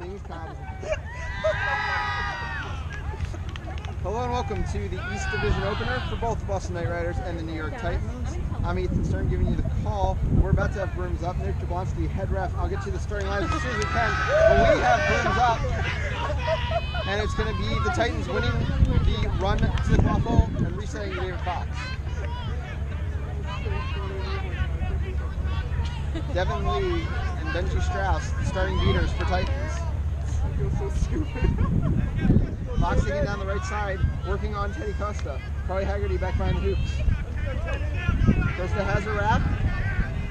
Hello and welcome to the East Division opener for both the Boston Knight Riders and the New York Titans. I'm Ethan Stern giving you the call. We're about to have brooms up. Nick Jablonski, head ref. I'll get to the starting line as soon as we can. But we have brooms up. And it's going to be the Titans winning the run to the quaffle and resetting David Fox. Devin Lee and Benji Strauss, the starting beaters for Titans. I feel so stupid. Fox taking down the right side, working on Teddy Costa. Carly Haggerty back behind the hoops. Costa has a wrap.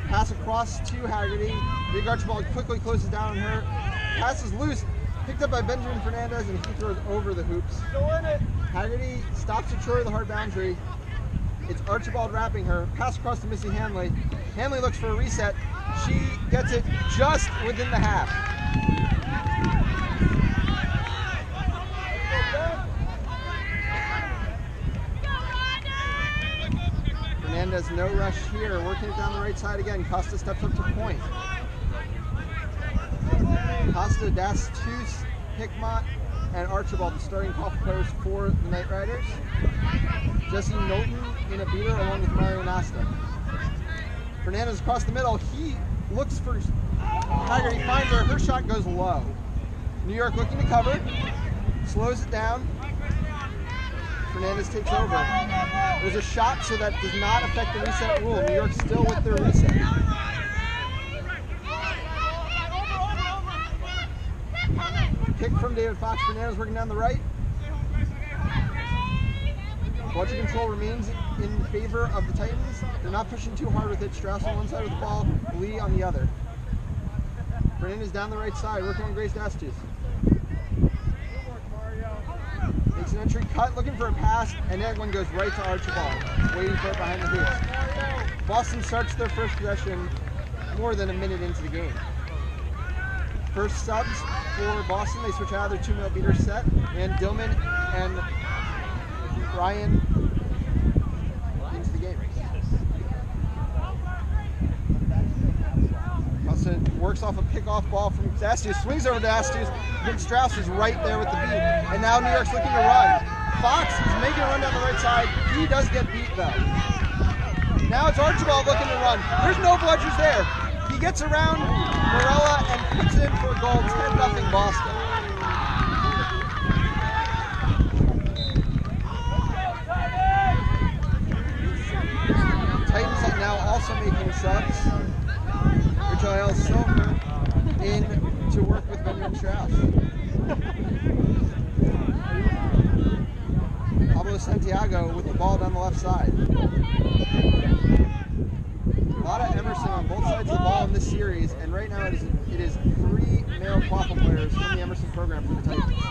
Pass across to Haggerty. Big Archibald quickly closes down on her. Pass is loose. Picked up by Benjamin Fernandez, and he throws over the hoops. Haggerty stops to Troy the hard boundary. It's Archibald wrapping her. Pass across to Missy Hanley. Hanley looks for a reset. She gets it just within the half. Fernandez, no rush here. Working it down the right side again. Costa steps up to point. Costa, Dastus, Hickmott, and Archibald, the starting off post for the Knight Riders. Jesse Knowlton in a beater along with Mario Nasta. Fernandez across the middle. He looks for Haggerty, finds her. Her shot goes low. New York looking to cover. Slows it down. Fernandez takes over. There's a shot, so that does not affect the reset rule. New York still with their reset. Kick from David Fox. Fernandez working down the right. Budget control remains in favor of the Titans. They're not pushing too hard with it. Strauss on one side of the ball, Lee on the other. Fernandez down the right side, working on Grace Dastus. Makes an entry cut, looking for a pass, and that one goes right to Archibald, waiting for it behind the hoops. Boston starts their first possession more than a minute into the game. First subs for Boston, they switch out of their 2-minute beater set, and Dillman and Ryan into the game. Costa works off a pick-off ball from Dastus, swings over to Dastus, and Strauss is right there with the beat. And now New York's looking to run. Fox is making a run down the right side. He does get beat though. Now it's Archibald looking to run. There's no bludgers there. He gets around Morella and puts in for a goal. 10-0 Boston. Titans are now also making subs. Richel Silver in to work with Benjamin Strauss. Pablo Santiago with the ball down the left side. A lot of Emerson on both sides of the ball in this series, and right now it is 3 male quaffle players from the Emerson program for the Titans.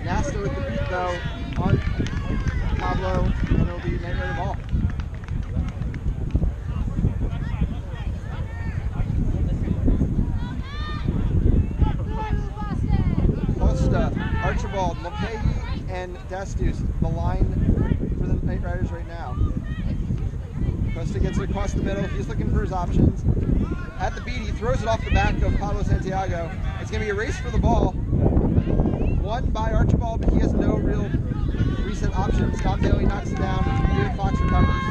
Nasta with the beat though on Pablo, and it'll be Knight Rider ball. Costa, Archibald, Mulcahy, and Dastus, the line for the Knight Riders right now. Costa gets it across the middle. He's looking for his options. At the beat, he throws it off the back of Pablo Santiago. It's going to be a race for the ball. Won by Archibald, but he has no real reset options. Tom Daly knocks it down. David Fox recovers.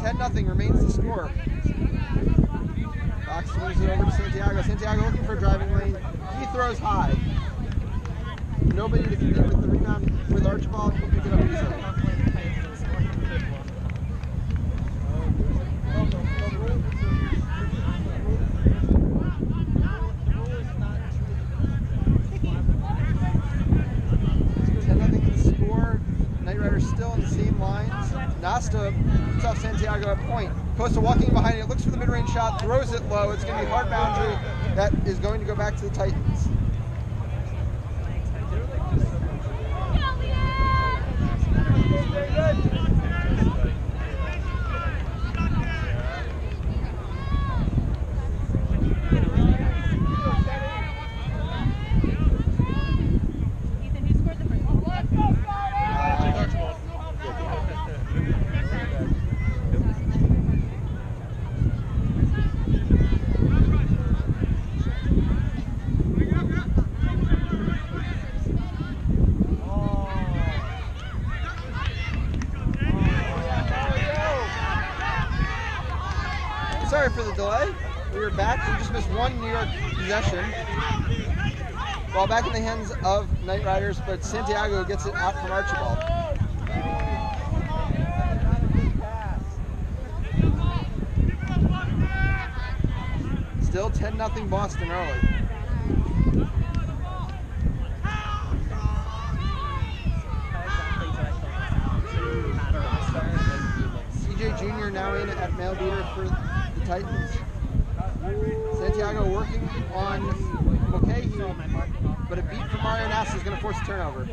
10-0 remains the score. Fox swings it over to Santiago. Santiago looking for a driving lane. He throws high. Nobody to compete with the rebound with Archibald. He'll pick it up easily. Still in the same lines. Nasta puts off Santiago at point. Costa walking behind it, looks for the mid-range shot, throws it low. It's going to be a hard boundary that is going to go back to the Titans. for the delay. We are back. We just missed one New York possession. Ball back in the hands of Knight Riders, but Santiago gets it out from Archibald. Still 10-0 Boston early. CJ Jr. now in at male beater for the Titans. Santiago working on Mulcahy, but a beat from Mario Nassa is going to force a turnover.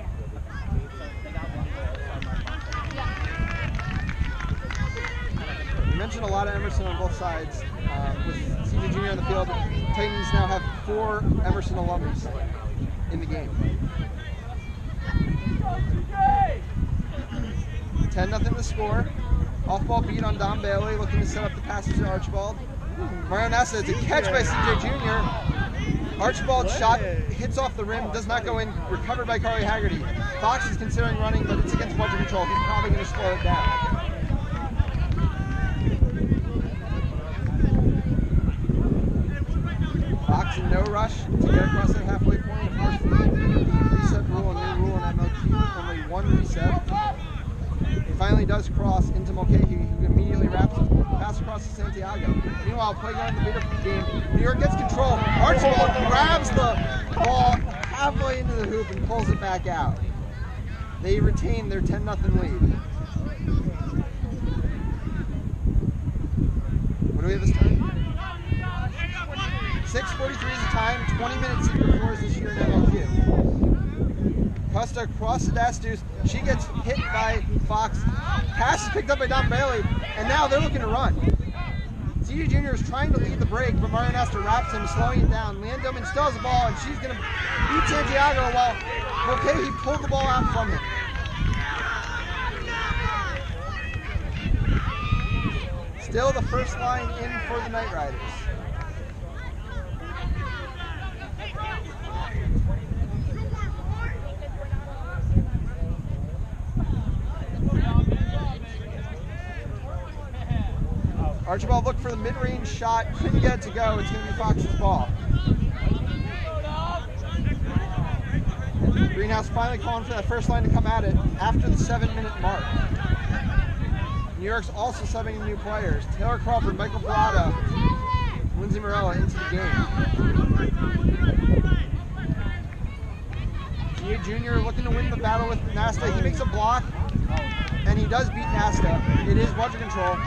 We mentioned a lot of Emerson on both sides. With CJ Jr. on the field, Titans now have 4 Emerson alums in the game. 10-0 the score. Off-ball beat on Don Bailey, looking to set up the passes to Archibald. Mario Nassa, it's a catch by CJ Jr. Archibald's shot hits off the rim, does not go in, recovered by Carly Haggerty. Fox is considering running, but it's against budget control. He's probably going to slow it down. Fox in no rush to get across that halfway point. Of course, the reset rule, a new rule in MLQ, only 1 reset. He finally does cross into Mulcahy, who immediately wraps it. Pass across to Santiago. Meanwhile, playing on the beater game, New York gets control. Archibald grabs the ball halfway into the hoop and pulls it back out. They retain their 10-0 lead. What do we have this time? 6:43 is the time. 20 minutes before this year in MLQ. Costa across the dash deuce. She gets hit by Fox. Pass is picked up by Don Bailey, and now they're looking to run. CJ Jr. is trying to lead the break, but Mario Nasta wraps him, slowing it down. Leanne Dillman still has the ball, and she's going to beat Santiago while Mulcahy pulled the ball out from him. Still the first line in for the Knight Riders. Archibald looked for the mid-range shot, couldn't get it to go. It's going to be Fox's ball. Greenhouse finally calling for that first line to come at it after the 7-minute mark. New York's also subbing new players. Taylor Crawford, Michael Parada, Lindsay Morella into the game. GA Jr. looking to win the battle with Nasta. He makes a block, and he does beat Nasta. It is budget control.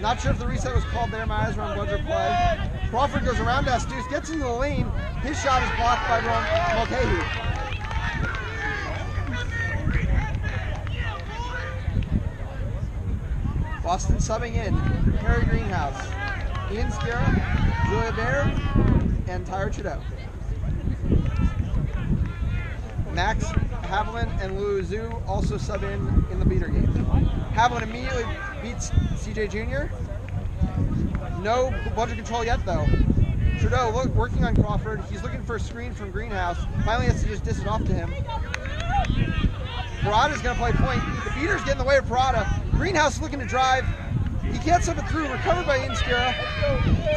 Not sure if the reset was called there. My eyes were on budget play. Crawford goes around Deuce, gets into the lane. His shot is blocked by Mulcahy. Boston subbing in. Harry Greenhouse, Ian Skira, Julia Baird, and Tyra Trudeau. Max Haviland and Lou Zhu also sub in the beater game. Haviland immediately beats CJ Jr. No budget control yet though. Trudeau working on Crawford. He's looking for a screen from Greenhouse. Finally has to just dish it off to him. Parada's going to play point. The beater's getting in the way of Parada. Greenhouse looking to drive. He can't sub it through. Recovered by Ian Skira.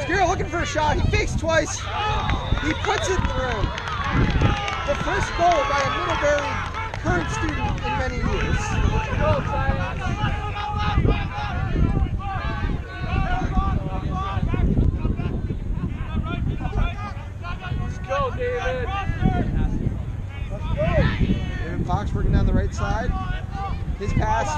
Skira looking for a shot. He fakes twice. He puts it through. The first goal by a Middlebury current student in many years. Let's go, David. Let's go. David Fox working down the right side. His pass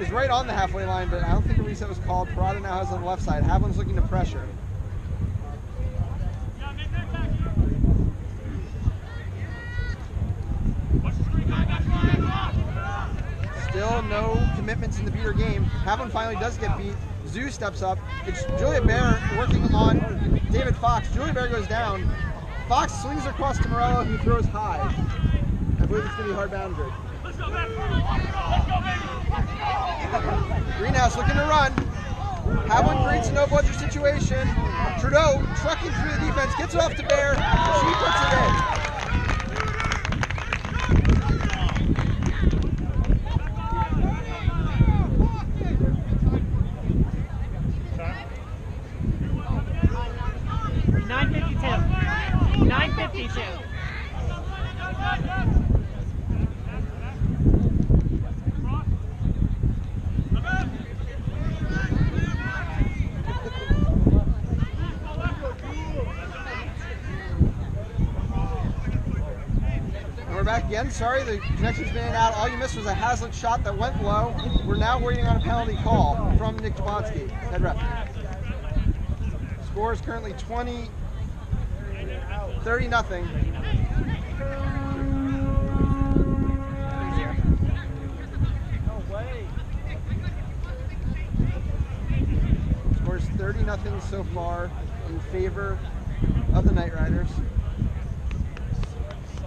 is right on the halfway line, but I don't think a reset was called. Parada now has on the left side. Haviland's looking to pressure. Still no commitments in the beater game. Haviland finally does get beat. Zhu steps up. It's Julia Bair working on David Fox. Julia Bair goes down. Fox swings across to Morello, who throws high. I believe it's going to be a hard boundary. Greenhouse looking to run. Haviland creates a no-budget situation. Trudeau trucking through the defense, gets it off to Bair. She puts it in. $9.52. $9.52. We're back again. Sorry, the connection's been in and out. All you missed was a Hazlitt shot that went low. We're now waiting on a penalty call from Nick Jablonski, head ref. Score is currently 30-0. Score is 30-0 so far in favor of the Knight Riders.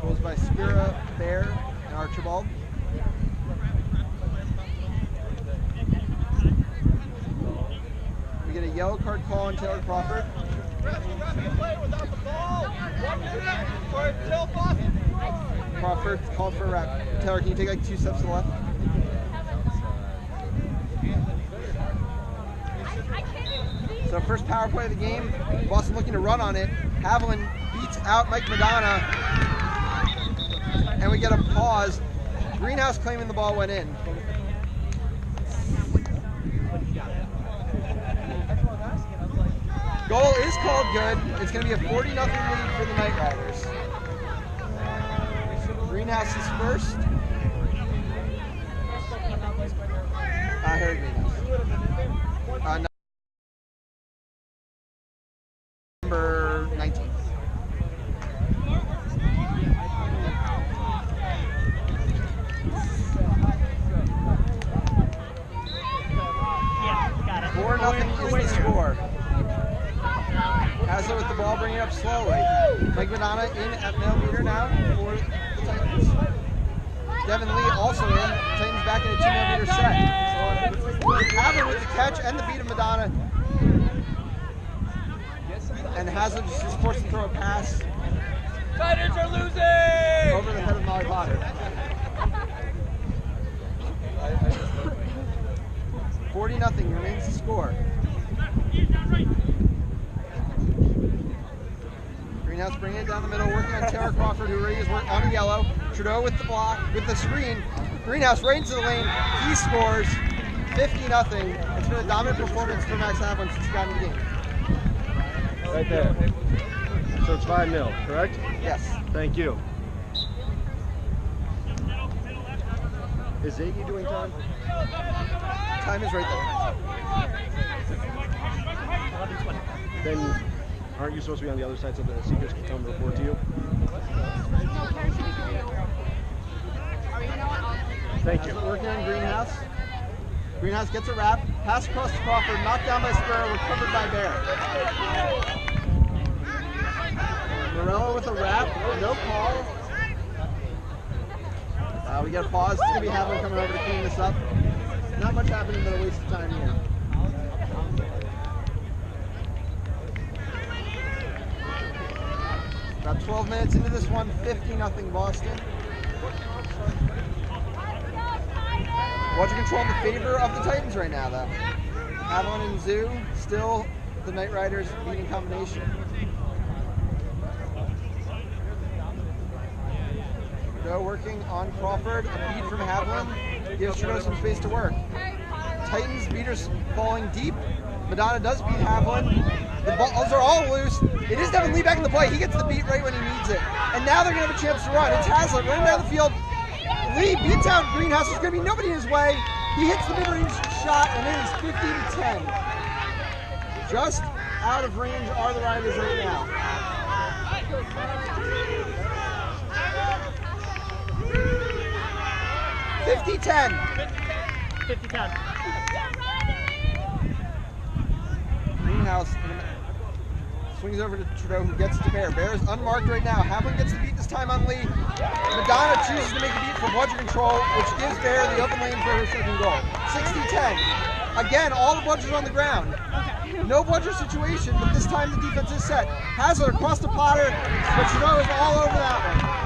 Goals by Spira, Bear, and Archibald. We get a yellow card call on Taylor Crawford. Crawford called for a wrap. Taylor, can you take like 2 steps to the left? So first power play of the game. Boston looking to run on it. Haviland beats out Mike Madonna. And we get a pause. Greenhouse claiming the ball went in. Goal is called good. It's going to be a 40-0 lead for the Knight Riders. Greenhouse is first. I heard Greenhouse. Number 19. Yeah, got it. 4-0 is the score. Hazlitt with the ball, bringing it up slowly. Mike Madonna in at millimeter now for the Titans. Devin Lee also in. Titans back in a 2-millimeter set. Haviland with the catch and the beat of Madonna. And Hazlitt just forced to throw a pass. Titans are losing! Over the head of Molly Potter. 40-0 remains the score. Greenhouse bringing it down the middle, working on Taylor Crawford, who already is on the yellow. Trudeau with the block, with the screen. Greenhouse right into the lane. He scores 50-0. It's been a dominant performance for Max Haviland since he got in the game. Right there. So it's 5-0, correct? Yes. Thank you. Is Ziggy doing time? Time is right there. Then aren't you supposed to be on the other side so the Seekers can come report to you? Thank you. Working on Greenhouse. Greenhouse gets a wrap. Pass across to Crawford. Knocked down by Spurrow. Recovered by Bear. Morello with a wrap. No call. We get a pause. It's going to be Haviland coming over to clean this up. Not much happening, but a waste of time here. About 12 minutes into this one, 50-0 Boston. Water control in the favor of the Titans right now, though. Haviland and Zoo, still the Knight Riders leading combination. Trudeau working on Crawford. A beat from Haviland gives Trudeau some space to work. Titans beaters falling deep. Madonna does beat Haviland. The balls are all loose. It is Devin Lee back in the play. He gets the beat right when he needs it. And now they're going to have a chance to run. It's Hazlitt running down the field. Lee beats out Greenhouse. There's going to be nobody in his way. He hits the mid-range shot, and it is 50-10. Just out of range are the Riders right now. $50-10. 50-10. Greenhouse swings over to Trudeau, who gets to Bear. Bear is unmarked right now. Haviland gets the beat this time on Lee. Madonna chooses to make a beat from bludger control, which gives Bear the open lane for her second goal. 60-10. Again, all the bludgers on the ground. No bludger situation, but this time the defense is set. Hazlitt across to Potter, but Trudeau is all over that one.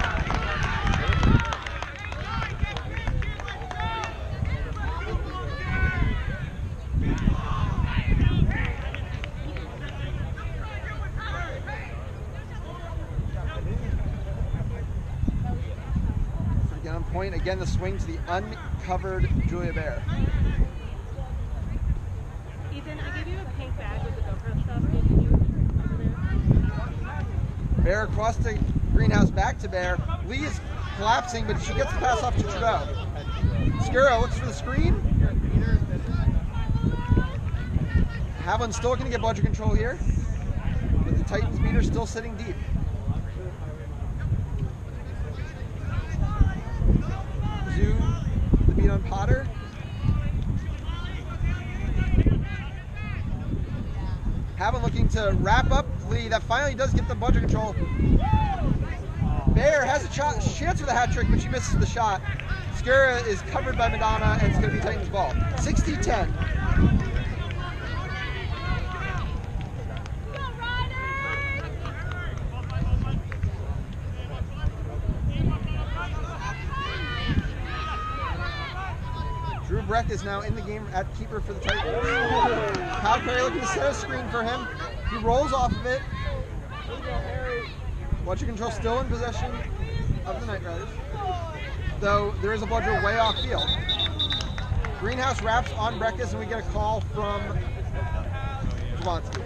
Point again, the swing to the uncovered Julia Bear. Ethan, I gave you a pink bag with the GoPro stuff. Can you Bear across the greenhouse, back to Bear. Lee is collapsing, but she gets the pass off to Trudeau. Skura looks for the screen. Havlin's still going to get budget control here, but the Titans beater still sitting deep. Zoom the beat on Potter. Havlin looking to wrap up Lee. That finally does get the budget control. Bear has a chance for the hat trick, but she misses the shot. Skura is covered by Madonna, and it's going to be Titans ball. 60-10. Drew Breck is now in the game at keeper for the Titans. Kyle Perry looking to set a screen for him. He rolls off of it. Bludger control still in possession of the Knight Riders, though there is a bludger way off field. Greenhouse wraps on Breckus, and we get a call from Javonsky.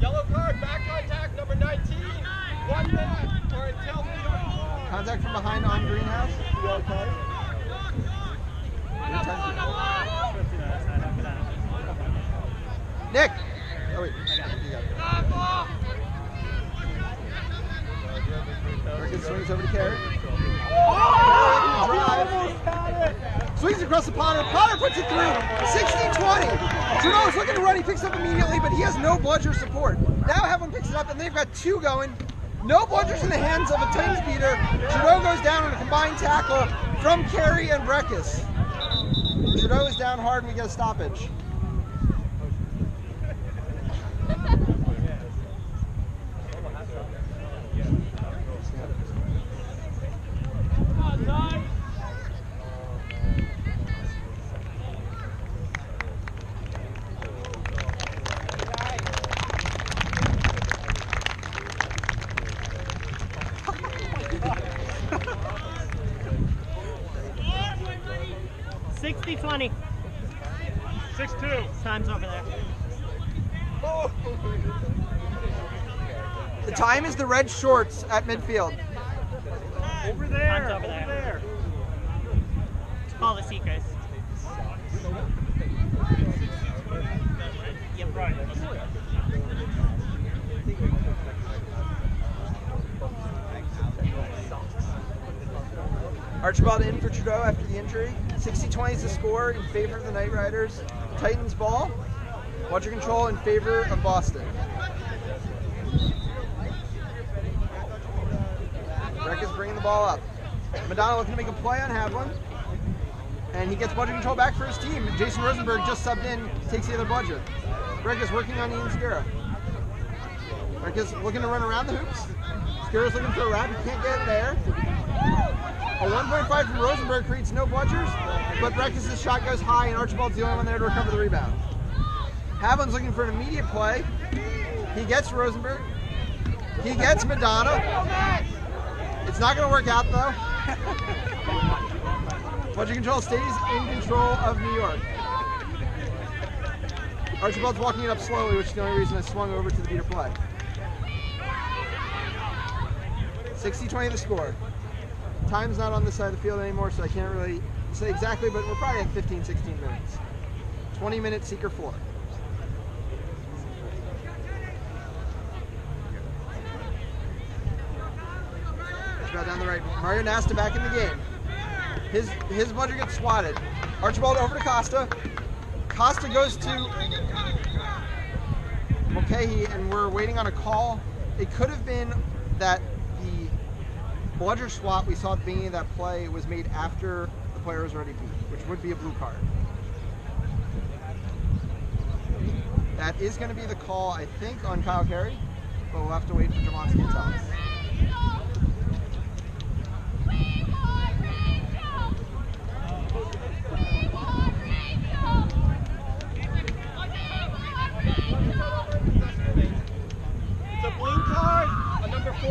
Yellow card, back contact, number 19. 1 minute or until Contact from behind on Greenhouse. Yellow card. Nick! Oh wait, you got it. Breckus swings over to Carrot. Swings across the Potter. Potter puts it through. 60-20. Trudeau is looking to run. He picks up immediately, but he has no bludger support. Now Havlin picks it up, and they've got two going. No bludgers in the hands of a Titans beater. Trudeau goes down on a combined tackle from Carey and Breckus. Trudeau is down hard, and we get a stoppage. $60-20. 6-2. Time's over there. The time is the red shorts at midfield. Over there. Time's over there. It's called the Seekers. Yep. Right. Archibald in for Trudeau after the injury. 60-20 is the score in favor of the Knight Riders. Titans ball. Bludger control in favor of Boston. Breck is bringing the ball up. Madonna looking to make a play on Havlin. And he gets bludger control back for his team. Jason Rosenberg just subbed in, takes the other bludger. Breck is working on Ian Skura. Breck is looking to run around the hoops. Skura's looking for a wrap, he can't get it there. A 1.5 from Rosenberg creates no bludgers, but Breckus' shot goes high, and Archibald's the only one there to recover the rebound. Havlin's looking for an immediate play. He gets Rosenberg. He gets Madonna. It's not going to work out, though. Bludger control stays in control of New York. Archibald's walking it up slowly, which is the only reason I swung over to the beater play. 60-20 the score. Time's not on this side of the field anymore, so I can't really say exactly, but we're probably at 15-16 minutes. 20-minute Seeker 4. Archibald down the right. Mario Nasta back in the game. His bludger gets swatted. Archibald over to Costa. Costa goes to Mulcahy, and we're waiting on a call. It could have been that the bludger swat we saw at the beginning of that play was made after the player was already beat, which would be a blue card. That is going to be the call, I think, on Kyle Carey, but we'll have to wait for Javonsky to tell us. It's a blue card on number 5,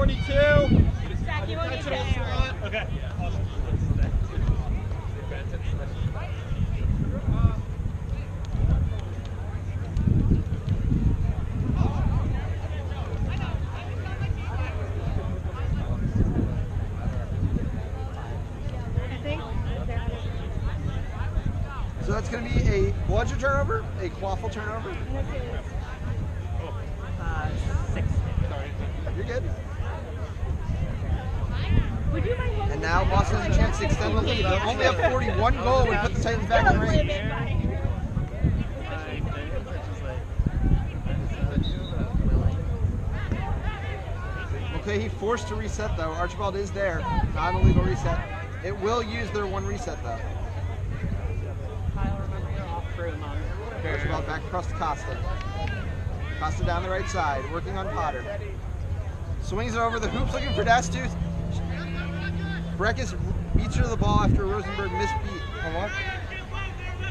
It's going to be a bludger turnover, a quaffle turnover. 6. You're good. Would you mind? And now Boston has a chance to extend the lead. They're only up 41 goal would put the Titans back in range. Okay, he forced to reset though. Archibald is there. Not an illegal reset. It will use their one reset though. Archibald back across to Costa. Costa down the right side, working on Potter. Swings it over the hoops, looking for Dastuth. Breckus beats her to the ball after Rosenberg misbeat.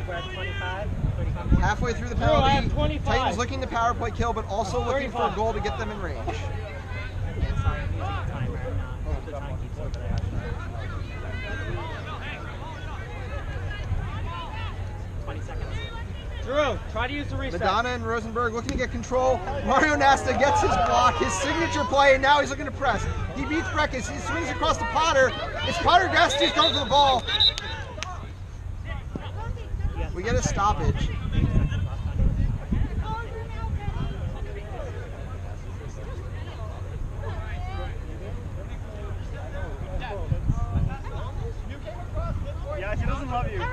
We're at 25. Halfway through the penalty, 25. Titans looking to power play kill, but also looking for a goal to get them in range. Yeah, sorry, I'm using a timer. The time keeps over there. 20 seconds. Drew, try to use the reset. Madonna and Rosenberg looking to get control. Mario Nasta gets his block, his signature play, and now he's looking to press. He beats Breckus. He swings across to Potter. It's Potter. Dastuth going for the ball. We get a stoppage. Yeah, she doesn't love you.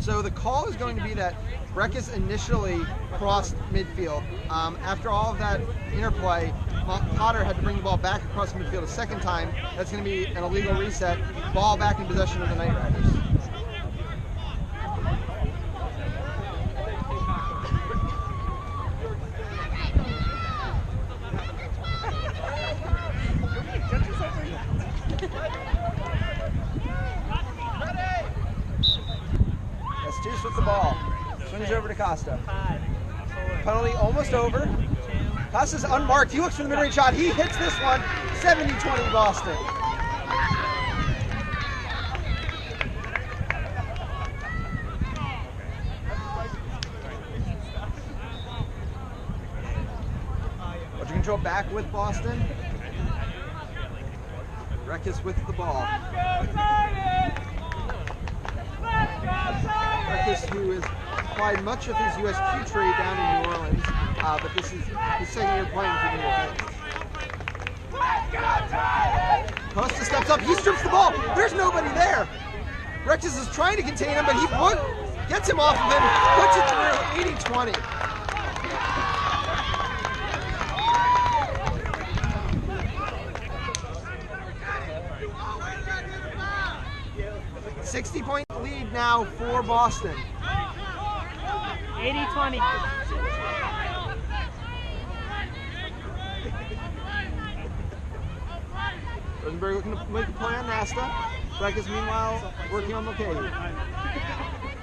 So the call is going to be that Breckus initially crossed midfield. After all of that interplay, Potter had to bring the ball back across midfield a second time. That's going to be an illegal reset. Ball back in possession of the Knight Riders. Dastuth with the ball. Swings over to Costa. 5, 4, Penalty almost over. 2. Costa's unmarked. He looks for the mid-range shot. He hits this one. 70-20 Boston. Ultra control back with Boston. Breckus with the ball. Breckus, who has applied much of his USQ trade down in New Orleans, but this is his second year playing for the New York Knicks. Costa steps up, he strips the ball, there's nobody there. Breckus is trying to contain him, but he gets him off of him, puts it through, 80-20. $60-point lead now for Boston. 80-20. Rosenberg looking to make a play on Nasta. Breckus meanwhile working on Mulcahy.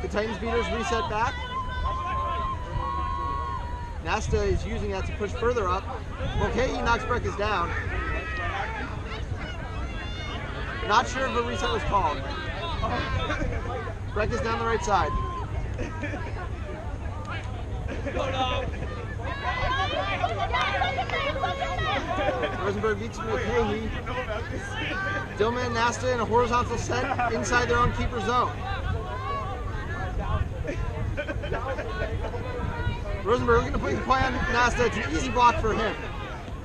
The Titans beaters reset back. Nasta is using that to push further up. Mulcahy knocks Breckus down. Not sure if a reset was called. Breckus down the right side. Rosenberg beats Mulcahy. Dillman and Nasta in a horizontal set inside their own keeper zone. Rosenberg looking to play on Nasta. It's an easy block for him.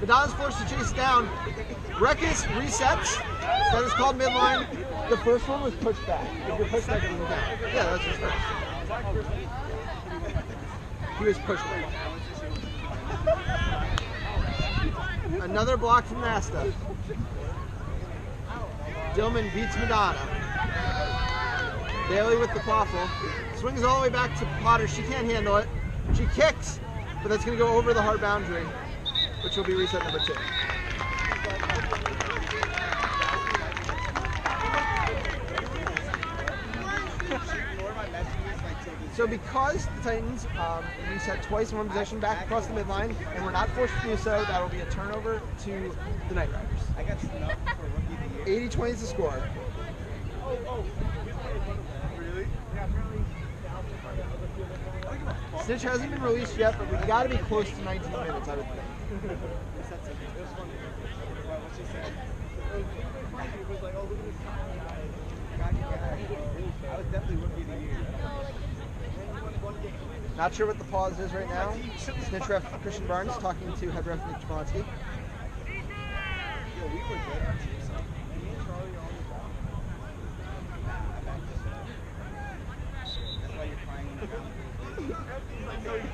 Madonna's forced to chase down. Breckus resets. That is called midline. The first one was pushed back. If you're pushed back, it doesn't count. Yeah, that's his first. He was pushed back. Another block from Nasta. Dillman beats Madonna. Bailey with the quaffle. Swings all the way back to Potter. She can't handle it. She kicks, but that's going to go over the hard boundary, which will be reset number 2. So because the Titans reset twice in one possession back across the midline, and we're not forced to do so, that'll be a turnover to the Knight Riders. 80-20 is the score. Snitch hasn't been released yet, but we got to be close to 19 minutes, I would think. Not sure what the pause is right now. Snitch ref Christian Barnes talking to head ref Nick Jablonski.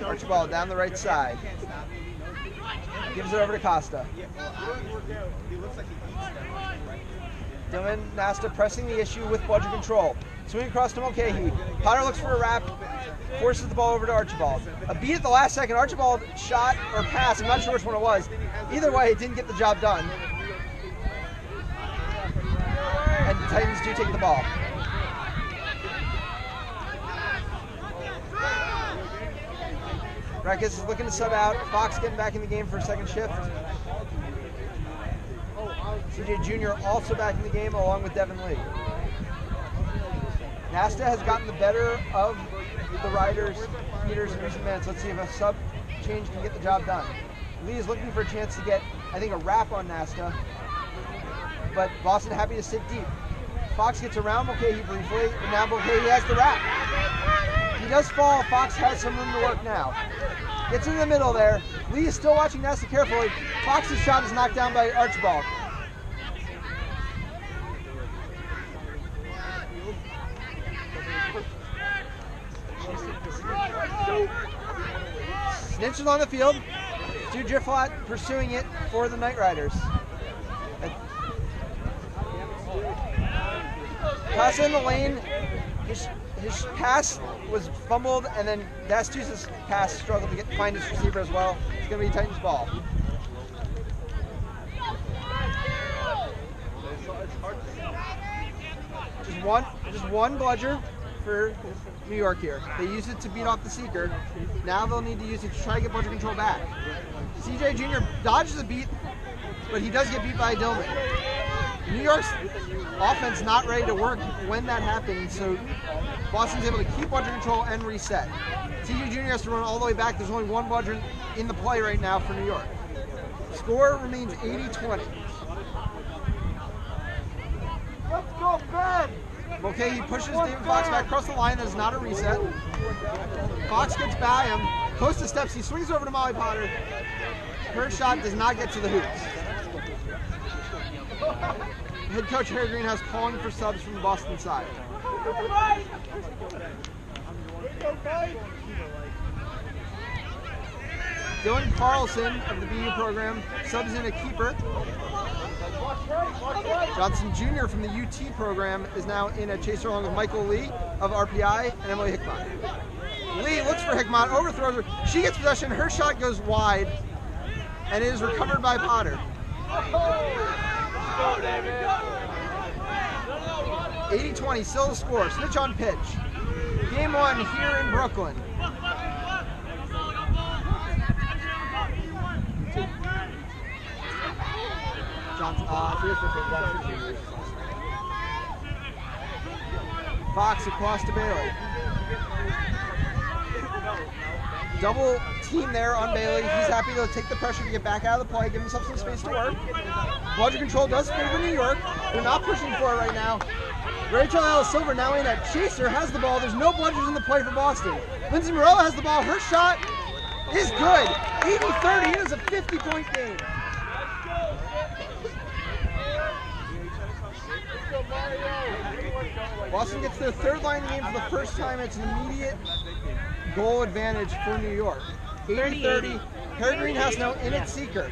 Archibald down the right side. Gives it over to Costa. Dylan Nasta pressing the issue with bludger control. Swing across to Mulcahy. Potter looks for a wrap. Forces the ball over to Archibald. A beat at the last second. Archibald shot or pass. I'm not sure which one it was. Either way, it didn't get the job done. And the Titans do take the ball. Rackets is looking to sub out. Fox getting back in the game for a second shift. CJ Jr. also back in the game along with Devin Lee. Nasta has gotten the better of the Riders, Peters, in recent minutes. Let's see if a sub change can get the job done. Lee is looking for a chance to get, I think, a wrap on Nasta. But Boston happy to sit deep. Fox gets around Mulcahy briefly, but now Mulcahy has the wrap. He does fall. Fox has some room to work now. Gets in the middle there. Lee is still watching Nasta carefully. Fox's shot is knocked down by Archibald. Snitch is on the field. Stu Driflot pursuing it for the Knight Riders. Pass in the lane. His pass was fumbled, and then Dastu's pass struggled to find his receiver as well. It's going to be Titans' ball. Just one bludger for New York here. They used it to beat off the seeker. Now they'll need to use it to try to get bludger control back. CJ Jr. dodges a beat, but he does get beat by Dillman. New York's offense not ready to work when that happens, so Boston's able to keep bludger control and reset. CJ Jr. has to run all the way back. There's only one bludger in the play right now for New York. Score remains 80-20. Let's go, Ben! Okay, he pushes David Fox back across the line. That is not a reset. Fox gets by him. Close to steps. He swings over to Molly Potter. Her shot does not get to the hoops. Head coach Harry Greenhouse calling for subs from the Boston side. Dylan Carlson of the BU program subs in a keeper. Johnson Jr. from the UT program is now in a chaser along with Michael Lee of RPI and Emily Hickmott. Lee looks for Hickmott, overthrows her. She gets possession. Her shot goes wide, and it is recovered by Potter. 80-20, still the score. Snitch on pitch. Game one here in Brooklyn. Fox across to Bailey. Double team there on Bailey. He's happy to take the pressure to get back out of the play, give himself some space to work. Bludger control does favor New York. They're not pushing for it right now. Rachel Alice Silver now in at chaser, has the ball. There's no bludgers in the play for Boston. Lindsay Morella has the ball. Her shot is good. 80-30. It is a 50-point game. Boston gets their third line of the game for the first time. It's an immediate goal advantage for New York. 80-30. Harry Greenhouse now in at seeker.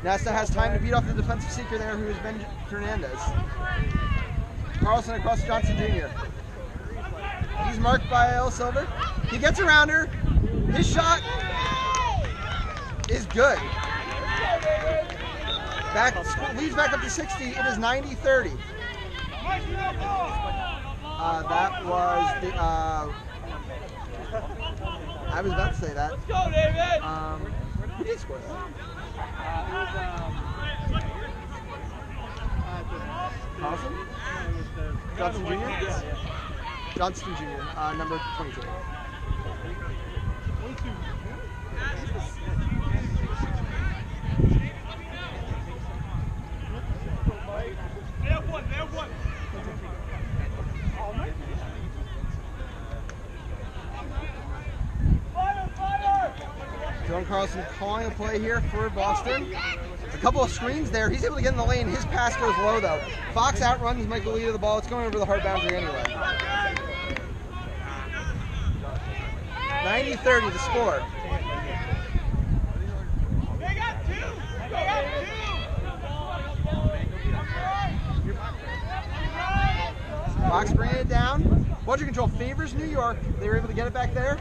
Nasta has time to beat off the defensive seeker there, who is Ben Fernandez. Carlson across to Johnson Jr. He's marked by El Silver. He gets around her. His shot is good. Leads back up to 60. It is 90-30. That was the. I was about to say that. Let's go, David. Who did score that? Carlson? Johnson Jr.? Johnston Jr., number 22. Dylan Carlson calling a play here for Boston. A couple of screens there. He's able to get in the lane. His pass goes low, though. Fox outruns Michael Lee to the ball. It's going over the hard boundary anyway. 90-30 the score. Fox bringing it down. Budget control favors New York. They were able to get it back there.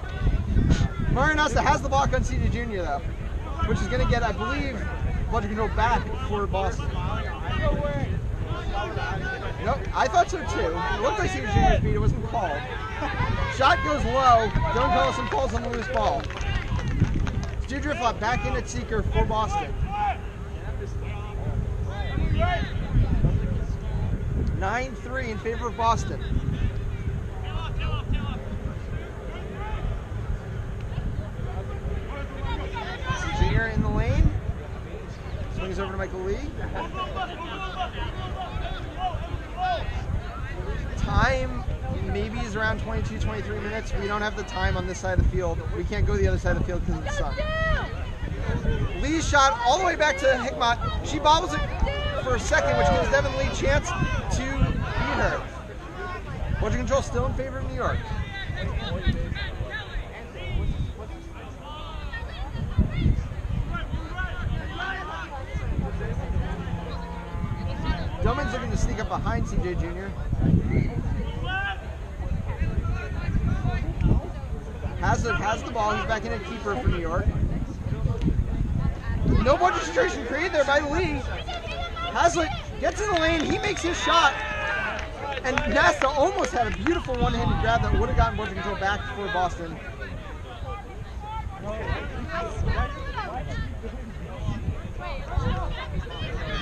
Marinasta has the ball conceded Jr. though, which is going to get, I believe, budget control back for Boston. Nope, I thought so too. It looked like Cedar Jr.'s beat. It wasn't called. Shot goes low. Dylan Carlson falls on the loose ball. Stu Driflop back in at seeker for Boston. 9-3 in favor of Boston. Junior in the lane. Swings over to Michael Lee. Time maybe is around 22, 23 minutes. We don't have the time on this side of the field. We can't go to the other side of the field because of the sun. Lee's shot all the way back to Hickmott. She bobbles it for a second, which gives Devin Lee a chance to beat her. Budget control still in favor of New York. Dillman's looking to sneak up behind CJ Jr. Hazlitt has the ball. He's back in at keeper for New York. No budget situation created there by Lee. Hazlitt gets in the lane. He makes his shot. And Nasta almost had a beautiful one-handed grab that would have gotten budget control back for Boston.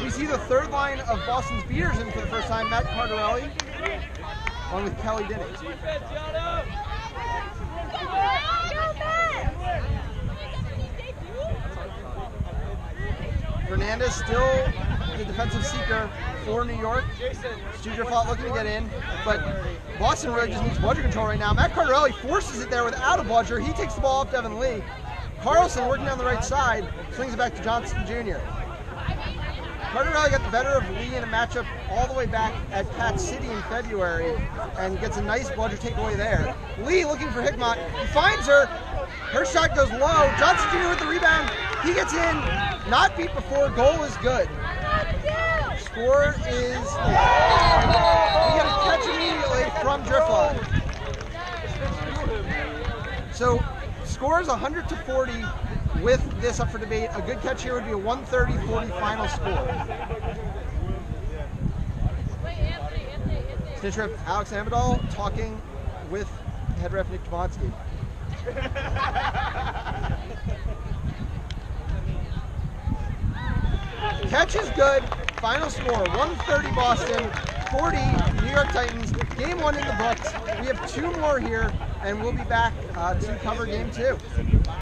We see the third line of Boston's beaters in for the first time. Matt Cardarelli, along with Kelly Denny. Fernandez still the defensive seeker for New York. Stu Driflop looking to get in, but Boston really just needs budget control right now. Matt Cardarelli forces it there without a budger. He takes the ball off Devin Lee. Carlson working down the right side, swings it back to Johnston Jr. Cardarelli got the better of Lee in a matchup all the way back at Cat City in February and gets a nice budger takeaway there. Lee looking for Hickmott. He finds her. Her shot goes low. Johnston Jr. with the rebound. He gets in. Not beat before. Goal is good. Score is... We get a catch immediately from Driflop. So, score is 100-40 with this up for debate. A good catch here would be a 130-40 final score. Snitch ref Alex Amadal talking with head ref Nick Jablonski. Catch is good. Final score, 130 Boston, 40 New York Titans. Game 1 in the books. We have 2 more here, and we'll be back to cover game 2.